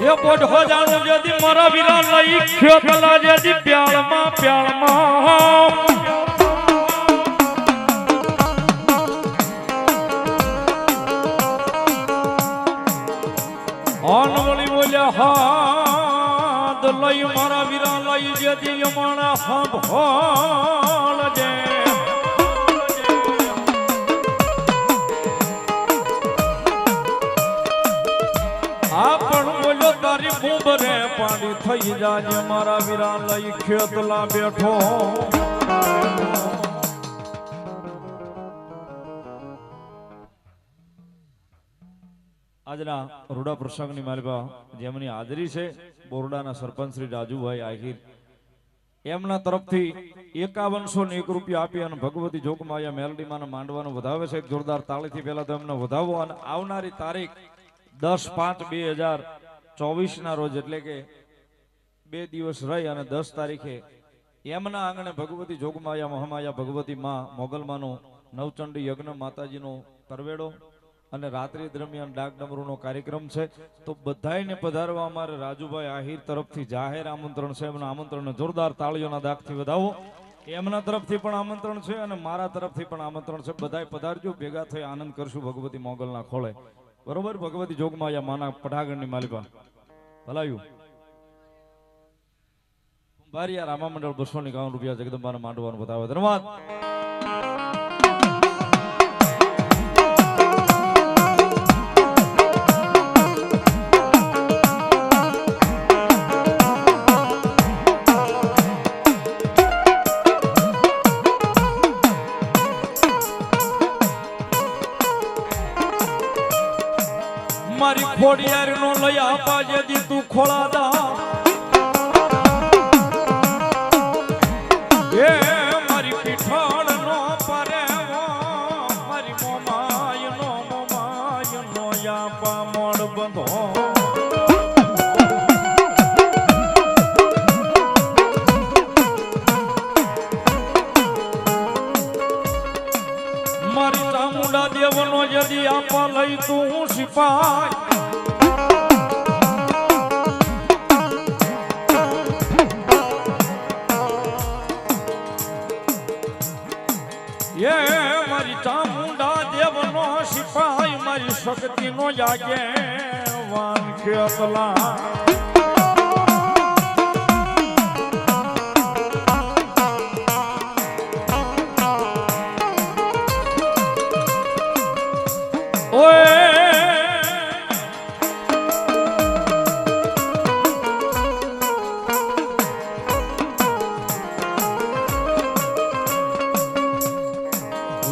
એ પોઢો જાણું જેથી મારા વીરા લઈ ખેતલા જેથી પ્યાળમાં પ્યાળમાં અનવળી બોલ્યા હાથ લઈ મારા વીરા લઈ જેથી યમાણા સંભાળ જે તારી બુંબરે પાણી થઈ જાજે મારા વીરા લઈ ખેતલા બેઠો આજના રૂડા પ્રસંગની માલિકા જેમની હાજરી છે બોરડાના સરપંચ શ્રી રાજુભાઈ આહિર એમના તરફથી 5101 રૂપિયા આપી અને ભગવતી જોગમાયા મેલડીમાં માંડવાનું વધાવે છે. જોરદાર તાળીથી પહેલા તો એમને વધાવો અને આવનારી તારીખ 10/5/2024 ના રોજ એટલે કે 2 દિવસ રહી અને 10 તારીખે એમના આંગણે ભગવતી જોગમાયા મહામાયા ભગવતી માં મોગલમાનો નવચંડી યજ્ઞ માતાજીનો તરવેડો અને રાત્રિ દરમિયાન ડાક ડમરૂનો કાર્યક્રમ છે. તો બધાયને પધારવા અમારે રાજુભાઈ આહિર તરફથી જાહેર આમંત્રણ છે. એમના આમંત્રણને જોરદાર તાળીઓના દાખથી વધાવો. એમના તરફથી પણ આમંત્રણ છે અને મારા તરફથી પણ આમંત્રણ છે. બધાય પધારજો, ભેગા થઈ આનંદ કરશું ભગવતી મોગલના ખોળે. બરોબર. ભગવતી જોગમાયા માના પઢાગણની માલિકા ભલાયું બારિયા રામા મંડળ 251 રૂપિયા જગદંબાને માંડવાનું બતાવે. ધન્યવાદ. મારી ખોડિયાર નો લઈ આપા જેથી તું ખોળા દા એ મારી પીઠાણ નો પરે મારી મોમાય નો યાપા મોડ બંધો મારી ચામુંડા દેવનો જેથી આપા લઈ તું સિપાય મારી ચામુંડા દેવનો સિપાઈ મારી શક્તિનો જાગે વાન ખેતલા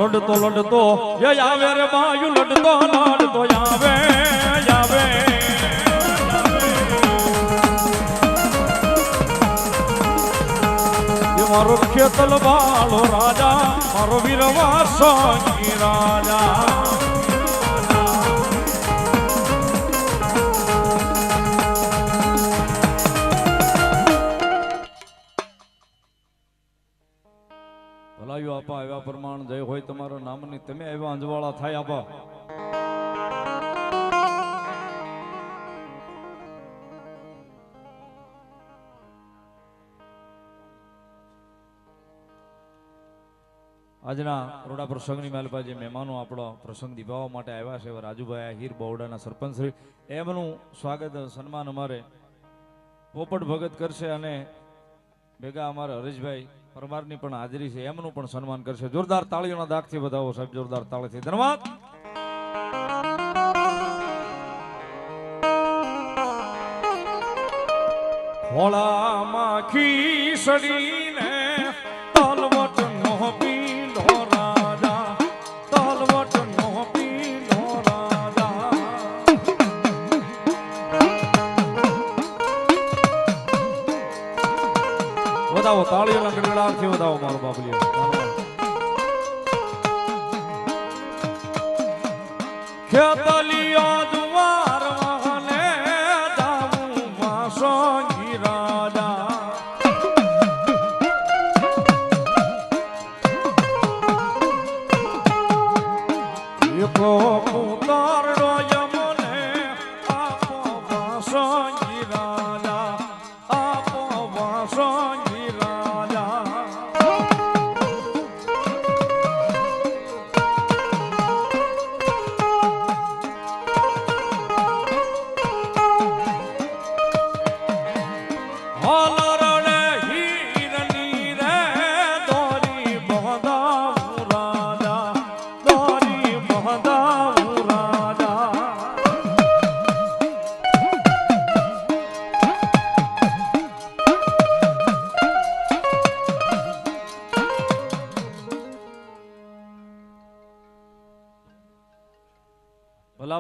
લડતો લડતો આવે રે બાયુ લડતો લડતો આવે આવે મારો ખેતલ વાળો રાજા મારો વીરવાસી રાજા ભલાયું આપા આવ્યા પ્રમાણ જય હોય તમારા નામની તમે આવ્યા અંજવાળા થાય આપા. આજના રોડા પ્રસંગની માલપા જે મહેમાનો આપણો પ્રસંગ નિભાવવા માટે આવ્યા છે રાજુભાઈ આહિર બોરડાના સરપંચ શ્રી એમનું સ્વાગત સન્માન અમારે પોપટ ભગત કરશે અને ભેગા અમારા હરેશભાઈ પરમારની પણ હાજરી છે એમનું પણ સન્માન કરશે. જોરદાર તાળીઓના દાખથી વધાવો સાહેબ, જોરદાર તાળીથી. ધન્યવાદ. ખોળામાં ખીસડીને તલવટ નો પીંડો રાજા તલવટ નો પીંડો રાજા વધાવો તાળીઓના ગણગણાટથી વધાવો મારો બાપલિયો. ખેતલિયા જુવાર વાહને જાવું વાસંગી રાજા એકો પુતરડો યમને આપો વાસંગી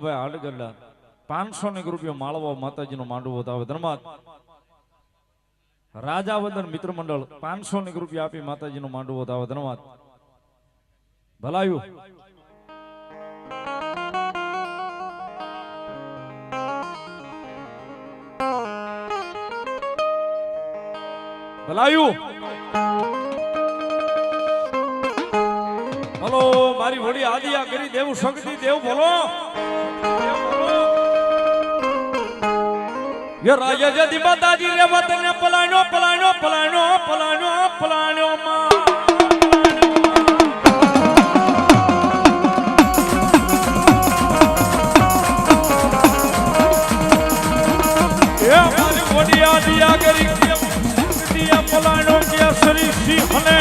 ભલાભાઈ હાડગલ્લા 500 રૂપિયા માળવા માતાજીનો માંડવો આવે ધર્માત રાજાવદર મિત્ર મંડળ 500 રૂપિયા આપી માતાજીનો માંડવો આવે ધર્માત ભલાયું ભલાયું બોલો મારી વડી આદિયા કરી દેવ શક્તિ દેવ બોલો યે રાજા જદી માતાજી રે વતને પલાણ્યો પલાણ્યો પલાણ્યો પલાણ્યો પલાણ્યો માં એ મારી વડી આદિયા કરી દેવ શક્તિ પલાણ્યો કે શ્રી સિંહને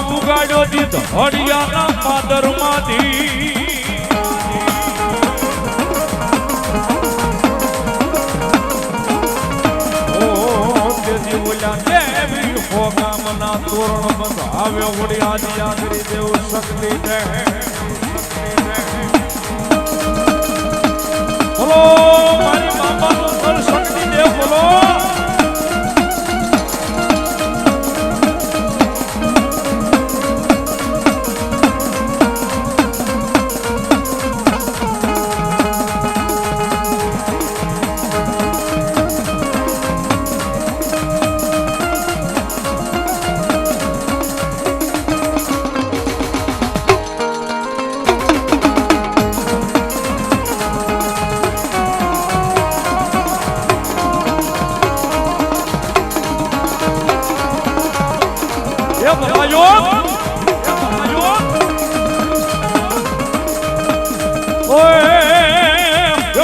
મુગાડ્યો દીધ હરિયાના પાદરમાંથી તેથી બોલ્યા દેવી હોગામના તોરણ બંધાવ્યો વળી આદિયા કરી દેવ શક્તિ દે બોલો મારી મામાનું ઘર શક્તિ દેવ બોલો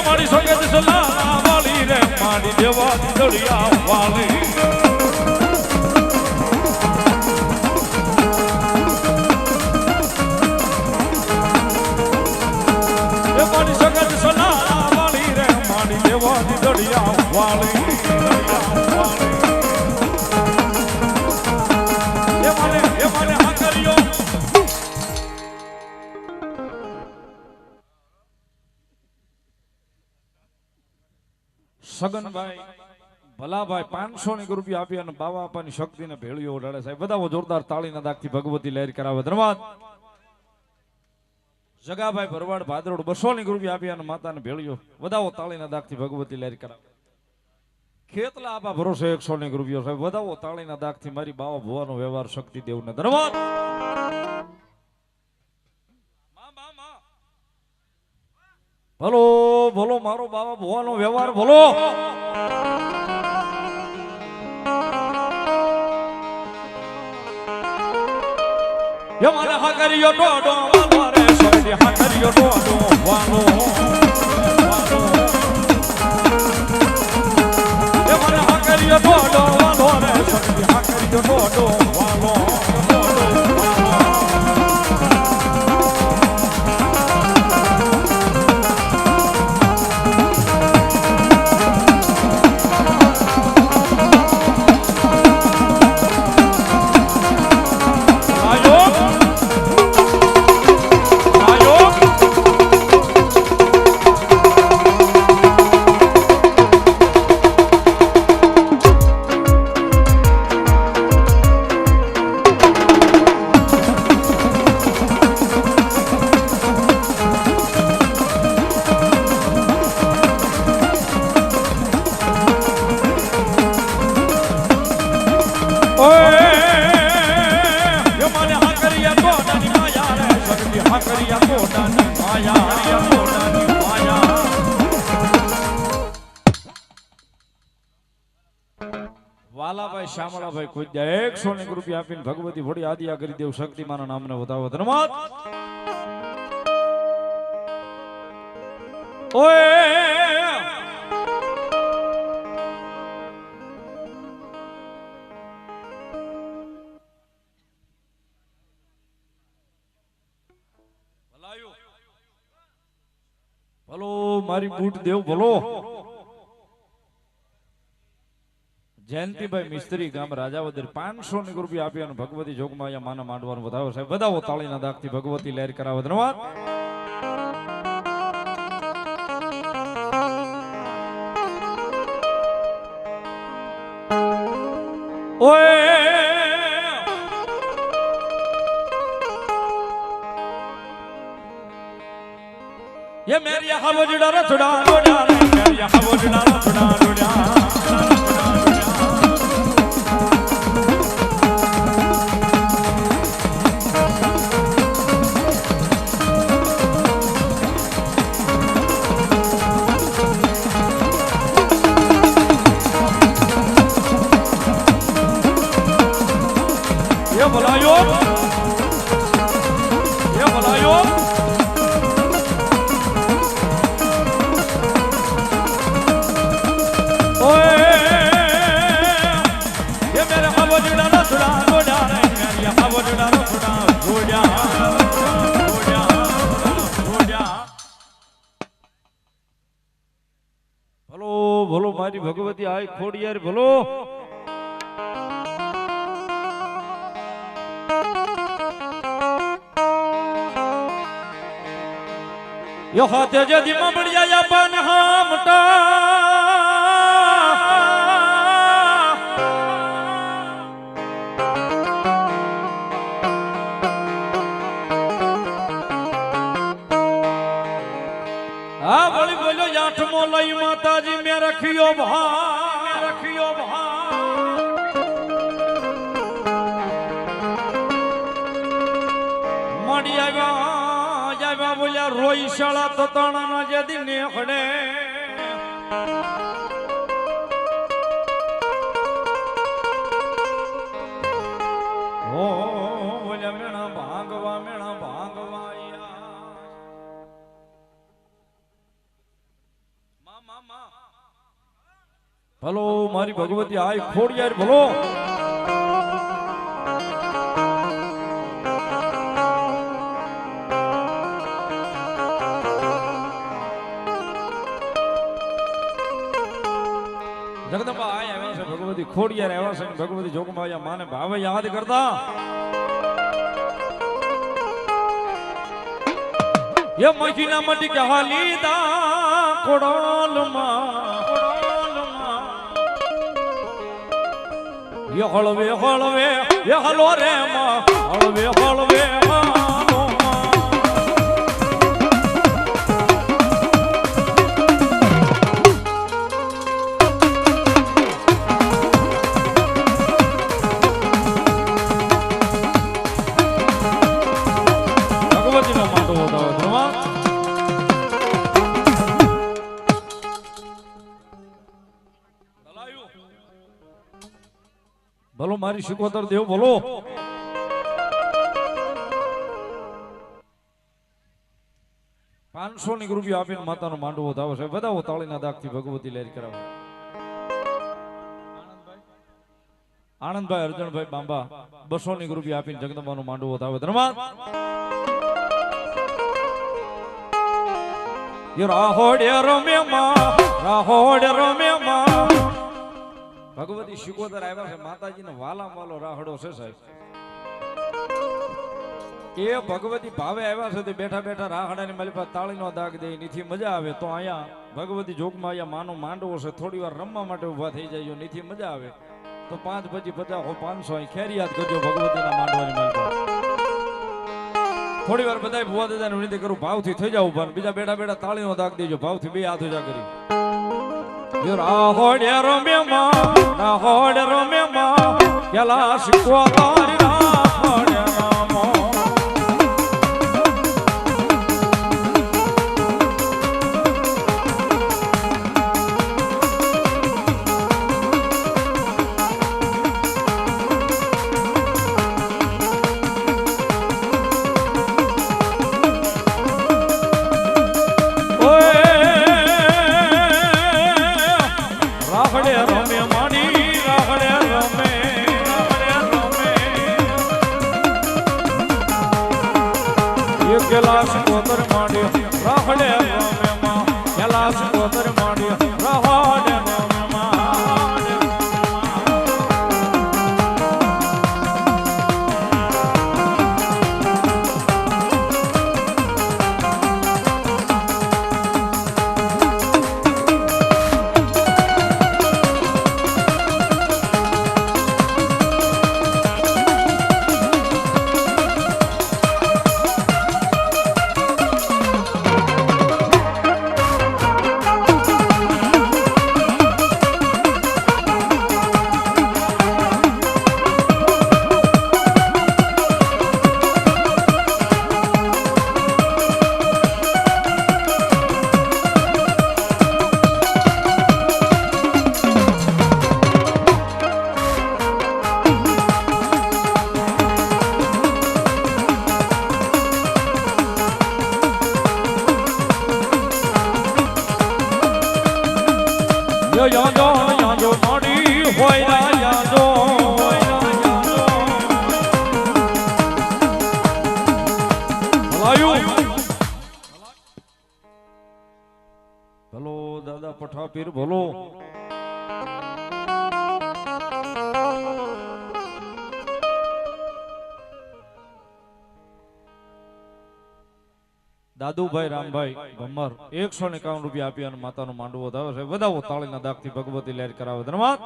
મારી સંગત સલાહ વાલી રે મારી દેવા દળિયા વાલી મારી સંગત સલાહ વાલી રે મારી દેવા દળિયા વાલી સગનભાઈ ભલાભાઈ 500 રૂપિયા આપી અને બાવા આપવાની શક્તિને ભેળીઓ ઉડાડે સાહેબ બધા જોરદાર તાળીના દાગથી ભગવતી લહેર કરાવે ધન્યવાદ જગાભાઈ ભરવાડ ભાદરોડ 200 રૂપિયા આપી અને માતાને ભેળીઓ વધાવો તાળીના દાગથી ભગવતી લહેર કરાવે ખેતલા આપા ભરોસે 100 રૂપિયા સાહેબ વધાવો તાળીના દાગથી મારી બાવા ભુવાનો વ્યવહાર શક્તિ દેવને ધન્યવાદ ભલો ભલો મારો બાબા ભુવાનો વ્યવહાર ભલો મને હા કર્યો ડોડો વાલો રે સોડી હા કર્યો ડોડો વાલો મને હા કર્યો ડોડો વાલો રે સોડી હા કર્યો ડોડો વાલો વાલાભાઈ શ્યામળાભાઈ કોઈ 100 રૂપિયા આપીને ભગવતી વડી આદિયા કરી દેવ શક્તિમાના નામને વધાવો ધન્યવાદ ઓય ભલો મારી બૂટ દેવ ભલો જયંતિભાઈ મિસ્ત્રી ગામ રાજાવદર 500 ની રૂપિયા આપી અને ભગવતી જોગમાયા માના માંડવાનું વધાવો સાહેબ વધાવો તાળીના દાગથી ભગવતી લહેર કરાવે ધન્યવાદ. ઓય ये मेरी हवा जुड़ा रचड़ा रोड़ा मेरी हवा जुड़ा रचड़ा रोड़ा ये बुलायो ભલો મારી ભગવતી આય ખોડિયાર ભલો. यो हाथे जदी में बढ़िया या पान हमटा आ बोली बोलो आठमो लई माता जी में रखियो भा मड़िया बोलिया रोई शाला तो ताना ना जदी नेखड़े ओ बोलिया मेणा भांगवा भलो मारी भगवती आय खोड़ियार भलो. जगदंबा आया है भगवती खोड़ियार आया है भगवती जोगमाया माने भाव याद करता ये महीना मटी के हालीदा कोड़ोल मा ये हलवे ये हलो रे मा हलवे ભલો મારી શિકોતર દેવ ભલો. પાંચસો ની રૂપિયા આપીને માતાનો માંડવો થાવ છે બધા તાળીના દાગથી ભગવતી લહેર કરાવે. આનંદભાઈ અર્જણભાઈ બાંબા 200 ની રૂપિયા આપીને જગદંબાનો માંડવો થાવ ધન્યવાદ. ये राहोड़े रमे मां भगवती शिकोतर आया है माताजी ने वाला वालो राहड़ो से साहब ए भगवती भावे आया है ते बैठा बैठा राहड़ा ने माली पर ताળી નો દાગ દે નીથી મજા આવે તો આયા ભગવતી જોગમાયા માનો માંડવો છે થોડી વાર રમવા માટે ઊભા થઈ જાયજો નીથી મજા આવે તો 5 પછી 50 હો 500 અહીં ખેરિયાત કરજો ભગવતીના માંડવાની માલપા થોડી વાર બધાય ભુવા દાદાને વિનંતી કરું ભાવથી થઈ જાવ ઉભા બીજા બેઠા બેઠા તાળીનો દાગ દેજો ભાવથી બે હાથ ઉજા કરી यो राहोड़े रमे मां केला शिको तारी राहोड़े रामो कैलाश कोतर मांडियो राहड़े रामे मां कैलाश कोतर मांडियो राहड़े रामे मां પઠા પીર બોલો. દાદુભાઈ રામભાઈ ભમર 151 રૂપિયા આપી અને માતાનો માંડવો વધાવે છે. વધાવો તાળીના દાગથી ભગવતી લહેર કરાવે. ધન્યવાદ.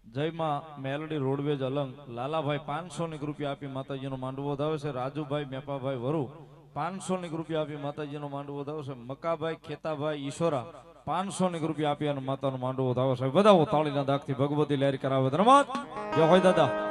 જયમાં મેલડી રોડવેજ અલંગ લાલાભાઈ 500 રૂપિયા આપી માતાજીનો માંડવો વધાવે છે. રાજુભાઈ મેપાભાઈ વરુ 500 રૂપિયા આપી માતાજીનો માંડવો વધાવે છે. મકાભાઈ ખેતાભાઈ ઈશ્વરા 500 રૂપિયા આપી અને માતાનો માંડવો વધાવે છે. વધાવો તાળીના દાગથી ભગવતી લહેર કરાવે. ધન્યવાદ. જય હોય દાદા.